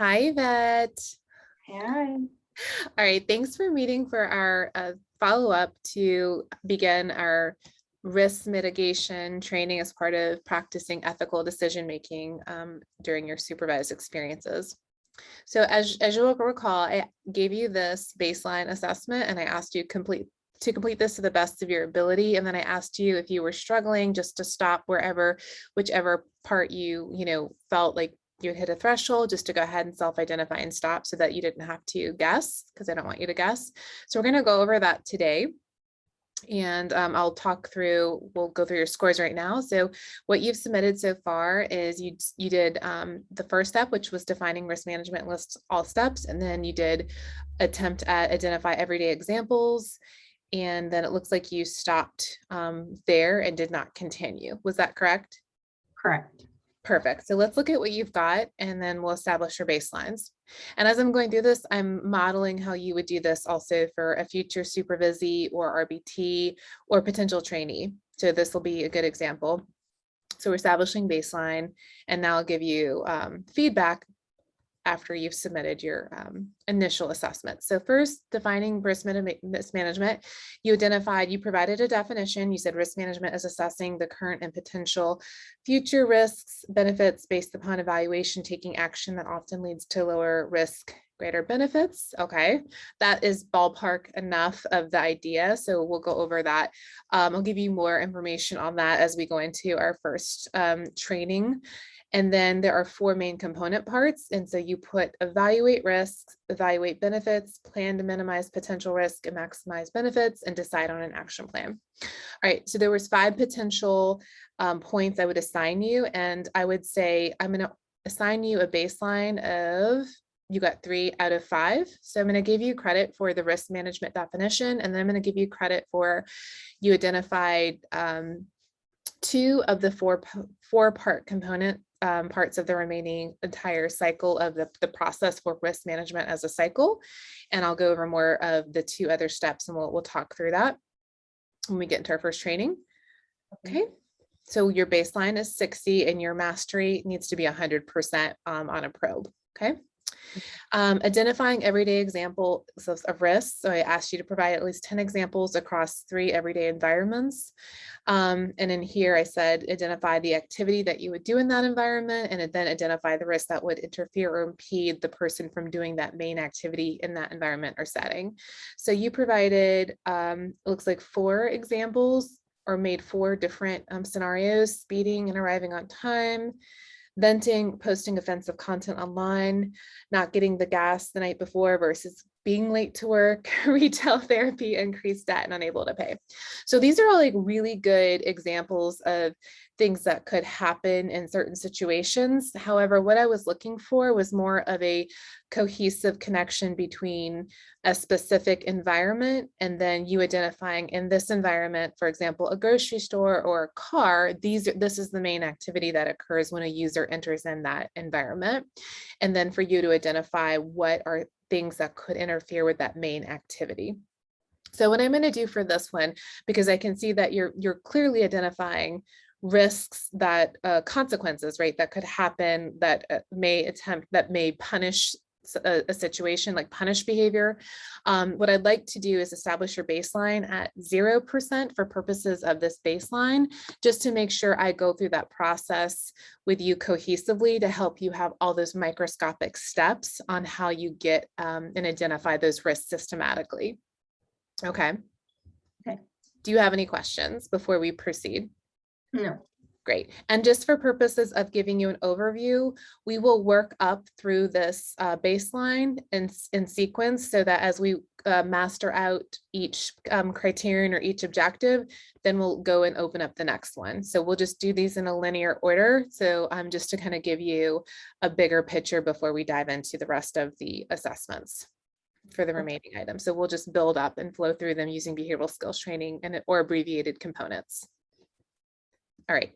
Hi, Yvette. Hi. All right, thanks for meeting for our follow-up to begin our risk mitigation training as part of practicing ethical decision-making during your supervised experiences. So as you'll recall, I gave you this baseline assessment and I asked you to complete this to the best of your ability. And then I asked you if you were struggling just to stop whichever part you felt like you hit a threshold, just to go ahead and self-identify and stop so that you didn't have to guess, because I don't want you to guess. So we're going to go over that today. And we'll go through your scores right now. So what you've submitted so far is you did the first step, which was defining risk management lists all steps. And then you did attempt at identify everyday examples. And then it looks like you stopped there and did not continue. Was that correct? Correct. Perfect. So let's look at what you've got and then we'll establish your baselines. And as I'm going through this, I'm modeling how you would do this also for a future supervisee or RBT or potential trainee. So this will be a good example. So we're establishing baseline, and now I'll give you feedback after you've submitted your initial assessment. So first, defining risk management, you provided a definition. You said risk management is assessing the current and potential future risks, benefits based upon evaluation, taking action that often leads to lower risk, greater benefits. Okay, that is ballpark enough of the idea. So we'll go over that. I'll give you more information on that as we go into our first training. And then there are four main component parts. And so you put evaluate risks, evaluate benefits, plan to minimize potential risk and maximize benefits, and decide on an action plan. All right, so there was 5 potential points I would assign you. And I would say, I'm gonna assign you a baseline of, you got 3 out of 5. So I'm gonna give you credit for the risk management definition. And then I'm gonna give you credit for, you identified 2 of the 4 part component parts of the remaining entire cycle of the process for risk management as a cycle. And I'll go over more of the 2 other steps and we'll talk through that when we get into our first training. Okay. So your baseline is 60 and your mastery needs to be 100% on a probe. Okay. Identifying everyday examples of risks. So I asked you to provide at least 10 examples across 3 everyday environments. And in here I said, identify the activity that you would do in that environment, and then identify the risk that would interfere or impede the person from doing that main activity in that environment or setting. So you provided, it looks like 4 examples, or made 4 different scenarios: speeding and arriving on time, venting, posting offensive content online, not getting the gas the night before versus being late to work, retail therapy, increased debt, and unable to pay. So these are all like really good examples of things that could happen in certain situations. However, what I was looking for was more of a cohesive connection between a specific environment and then you identifying, in this environment, for example, a grocery store or a car, this is the main activity that occurs when a user enters in that environment. And then for you to identify what are things that could interfere with that main activity. So what I'm going to do for this one, because I can see that you're clearly identifying risks, that consequences, right, that could happen, that may punish a situation, like punish behavior. What I'd like to do is establish your baseline at 0% for purposes of this baseline, just to make sure I go through that process with you cohesively to help you have all those microscopic steps on how you get and identify those risks systematically. Okay. Okay. Do you have any questions before we proceed? No. Great. And just for purposes of giving you an overview, we will work up through this baseline in sequence, so that as we master out each criterion or each objective, then we'll go and open up the next one. So we'll just do these in a linear order. So just to kind of give you a bigger picture before we dive into the rest of the assessments for the remaining items. So we'll just build up and flow through them using behavioral skills training or abbreviated components. All right.